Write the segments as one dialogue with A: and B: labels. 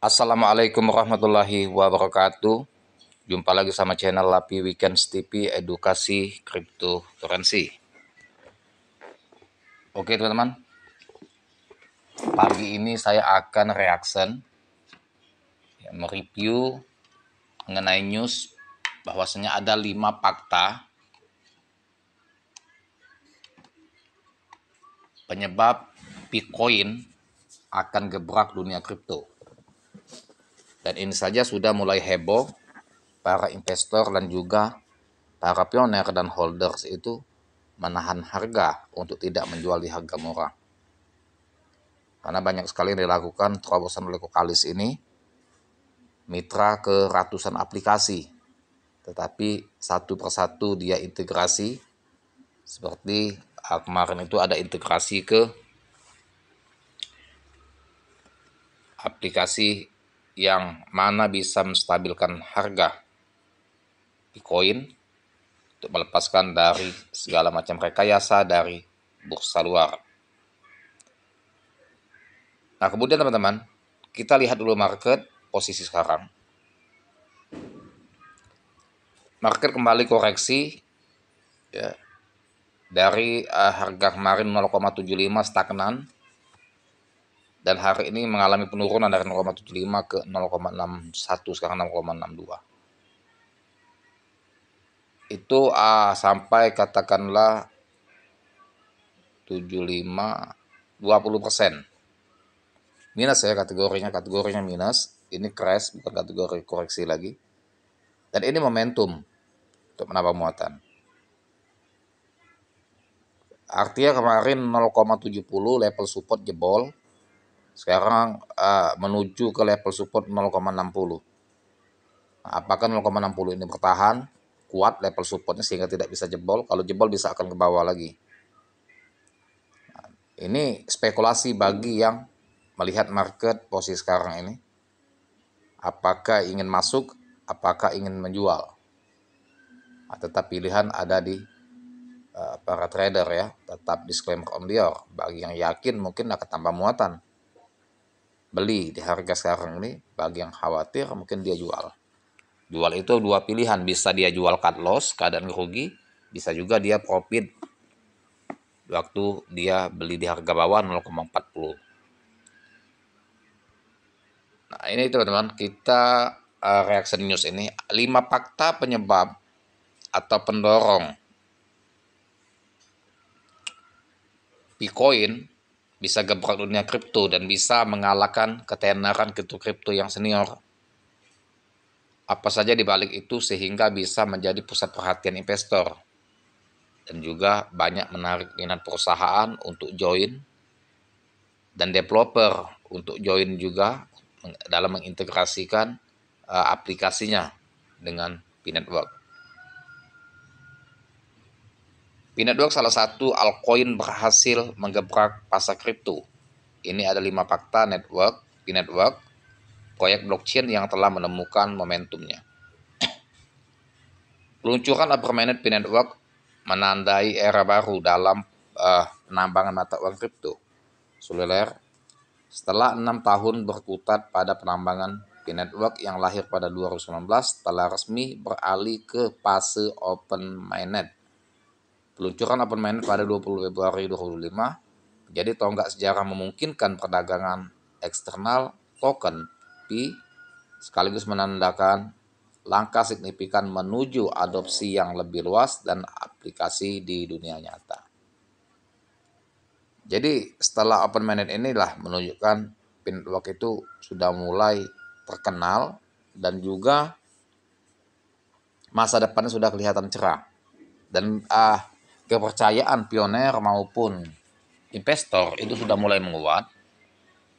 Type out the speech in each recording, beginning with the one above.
A: Assalamualaikum warahmatullahi wabarakatuh. Jumpa lagi sama channel Lapi Weekends TV Edukasi Cryptocurrency. Oke teman-teman, pagi ini saya akan reaction, mereview mengenai news bahwasanya ada 5 fakta penyebab Bitcoin akan gebrak dunia kripto. Dan ini saja sudah mulai heboh, para investor dan juga para pioner dan holders itu menahan harga untuk tidak menjual di harga murah. Karena banyak sekali yang dilakukan terobosan oleh Kokalis ini, mitra ke ratusan aplikasi. Tetapi satu persatu dia integrasi, seperti kemarin itu ada integrasi ke aplikasi yang mana bisa menstabilkan harga Bitcoin untuk melepaskan dari segala macam rekayasa dari bursa luar. Nah, kemudian teman-teman, kita lihat dulu market posisi sekarang. Market kembali koreksi ya, dari harga kemarin 0,75 stagnan, dan hari ini mengalami penurunan dari 0,75 ke 0,61, sekarang 0,62. Itu sampai katakanlah 75, 20%. Minus ya kategorinya minus. Ini crash, bukan kategori koreksi lagi. Dan ini momentum untuk menambah muatan. Artinya kemarin 0,70 level support jebol. Sekarang menuju ke level support 0,60. Nah, apakah 0,60 ini bertahan kuat level supportnya sehingga tidak bisa jebol? Kalau jebol bisa akan ke bawah lagi. Nah, ini spekulasi bagi yang melihat market posisi sekarang ini. Apakah ingin masuk, apakah ingin menjual? Nah, tetap pilihan ada di para trader ya. Tetap disclaimer on your. Bagi yang yakin mungkin akan tambah muatan, beli di harga sekarang ini. Bagi yang khawatir mungkin dia jual. Jual itu dua pilihan, bisa dia jual cut loss, keadaan rugi, bisa juga dia profit waktu dia beli di harga bawah 0,40. Nah, ini teman-teman, kita reaction news ini 5 fakta penyebab atau pendorong Bitcoin bisa gebrak dunia kripto dan bisa mengalahkan ketenaran kripto yang senior. Apa saja di balik itu sehingga bisa menjadi pusat perhatian investor dan juga banyak menarik minat perusahaan untuk join dan developer untuk join juga dalam mengintegrasikan aplikasinya dengan P-Network. P-Network salah satu altcoin berhasil menggebrak pasar kripto. Ini ada 5 fakta P-Network, proyek blockchain yang telah menemukan momentumnya. Peluncuran Permanent P-Network menandai era baru dalam penambangan mata uang kripto seluler. Setelah 6 tahun berkutat pada penambangan, P-Network yang lahir pada 2019 telah resmi beralih ke fase open mainnet. Peluncuran open mainnet pada 20 Februari 2025 menjadi tonggak sejarah memungkinkan perdagangan eksternal token P, sekaligus menandakan langkah signifikan menuju adopsi yang lebih luas dan aplikasi di dunia nyata. Jadi setelah open mainnet inilah menunjukkan P-Network itu sudah mulai terkenal dan juga masa depannya sudah kelihatan cerah. Dan kepercayaan pioner maupun investor itu sudah mulai menguat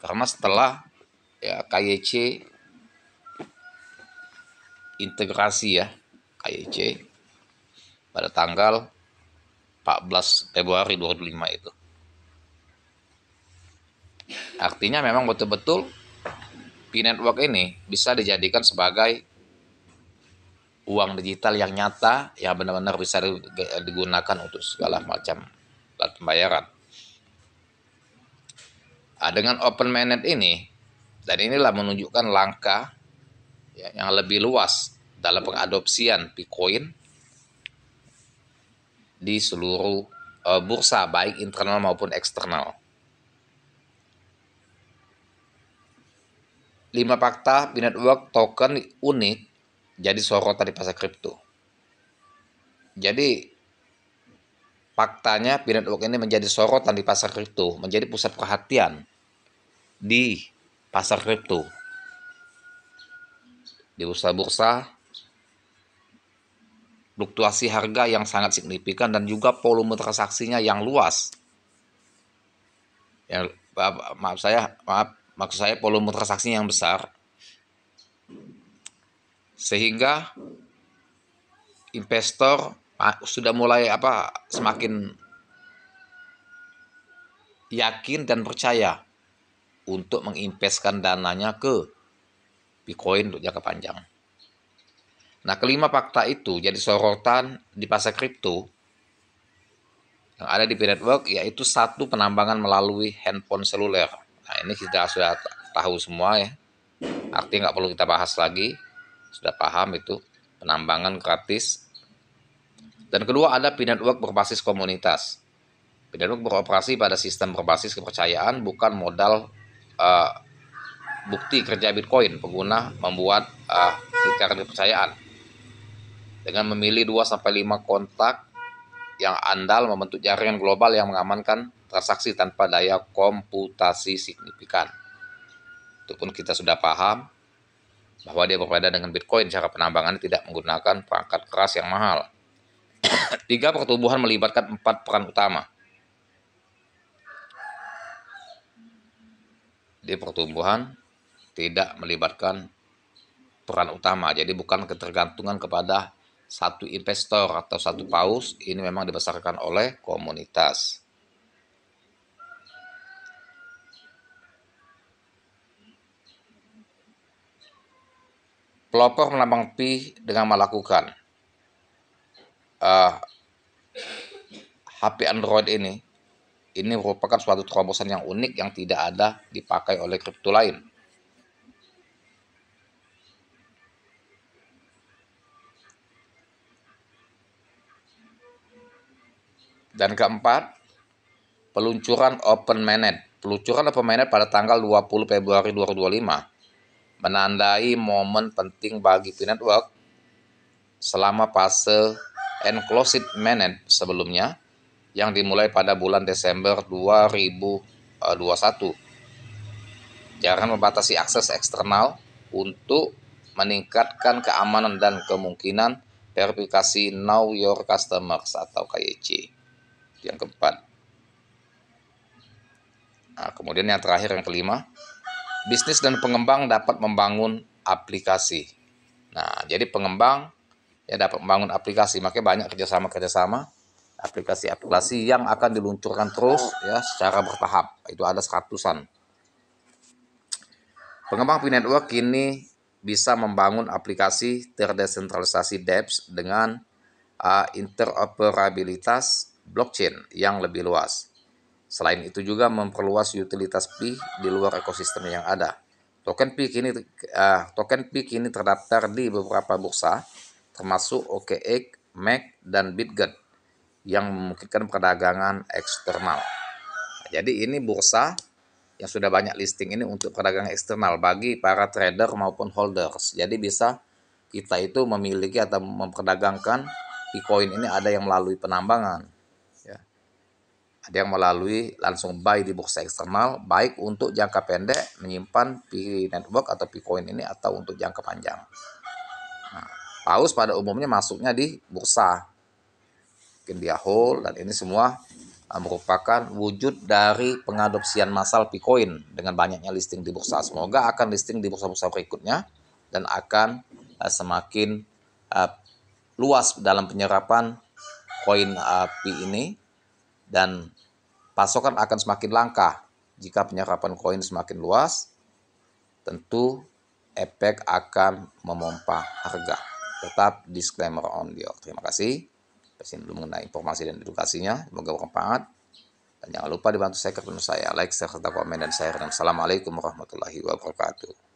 A: karena setelah KYC integrasi KYC pada tanggal 14 Februari 2025 itu. Artinya memang betul-betul P-Network ini bisa dijadikan sebagai uang digital yang nyata, yang benar-benar bisa digunakan untuk segala macam pembayaran. Dengan open mainnet ini, Dan inilah menunjukkan langkah ya, yang lebih luas dalam pengadopsian Bitcoin di seluruh bursa, baik internal maupun eksternal. 5 fakta P-Network token unik jadi sorotan di pasar kripto. Jadi faktanya P-Network ini menjadi sorotan di pasar kripto, menjadi pusat perhatian di pasar kripto. Di bursa-bursa, fluktuasi harga yang sangat signifikan dan juga volume transaksinya yang luas. Ya, maksud saya volume transaksinya yang besar, sehingga investor sudah mulai semakin yakin dan percaya untuk menginvestkan dananya ke Bitcoin untuk jangka panjang. Nah, kelima fakta itu jadi sorotan di pasar kripto yang ada di P-Network, yaitu satu, penambangan melalui handphone seluler. Nah, ini kita sudah tahu semua ya. Artinya nggak perlu kita bahas lagi. Sudah paham itu, penambangan gratis. Dan kedua, ada P-Network berbasis komunitas. P-Network beroperasi pada sistem berbasis kepercayaan, bukan modal bukti kerja Bitcoin. Pengguna membuat lingkaran kepercayaan dengan memilih 2-5 kontak yang andal, membentuk jaringan global yang mengamankan transaksi tanpa daya komputasi signifikan. Itu pun kita sudah paham bahwa dia berbeda dengan Bitcoin, cara penambangan tidak menggunakan perangkat keras yang mahal. 3, pertumbuhan melibatkan 4 peran utama. Di pertumbuhan tidak melibatkan peran utama, jadi bukan ketergantungan kepada satu investor atau satu paus, ini memang dibesarkan oleh komunitas. Pelopor menambang Pi dengan melakukan HP Android ini merupakan suatu terobosan yang unik yang tidak ada dipakai oleh kripto lain. Dan keempat, peluncuran Open Mainnet. Peluncuran Open Mainnet pada tanggal 20 Februari 2025 menandai momen penting bagi P-Network selama fase Enclosed Mainnet sebelumnya yang dimulai pada bulan Desember 2021. Jangan membatasi akses eksternal untuk meningkatkan keamanan dan kemungkinan verifikasi Know Your Customers atau KYC. Yang keempat. Nah, kemudian yang terakhir, yang kelima, bisnis dan pengembang dapat membangun aplikasi. Nah, jadi pengembang ya dapat membangun aplikasi, makanya banyak kerjasama aplikasi-aplikasi yang akan diluncurkan terus ya secara bertahap. Itu ada 100-an. Pengembang P-Network kini bisa membangun aplikasi terdesentralisasi dApps dengan interoperabilitas blockchain yang lebih luas. Selain itu juga memperluas utilitas Pi di luar ekosistem yang ada. Token Pi kini terdaftar di beberapa bursa, termasuk OKX, MEX, dan Bitget yang memungkinkan perdagangan eksternal. Jadi ini bursa yang sudah banyak listing ini untuk perdagangan eksternal bagi para trader maupun holders. Jadi bisa kita itu memiliki atau memperdagangkan Bitcoin ini, ada yang melalui penambangan, ya. Ada yang melalui langsung buy di bursa eksternal, baik untuk jangka pendek menyimpan P-Network atau Bitcoin ini atau untuk jangka panjang. Nah, paus pada umumnya masuknya di bursa, mungkin dia hold, dan ini semua merupakan wujud dari pengadopsian massal Bitcoin dengan banyaknya listing di bursa. Semoga akan listing di bursa-bursa berikutnya dan akan semakin luas dalam penyerapan koin Pi ini, dan pasokan akan semakin langka jika penyerapan koin semakin luas. Tentu efek akan memompa harga. Tetap disclaimer on your. Terima kasih. Presiden dulu mengenai informasi dan edukasinya, semoga bermanfaat. Dan jangan lupa dibantu share ke teman saya, like, share, serta komen dan share. Dan assalamualaikum warahmatullahi wabarakatuh.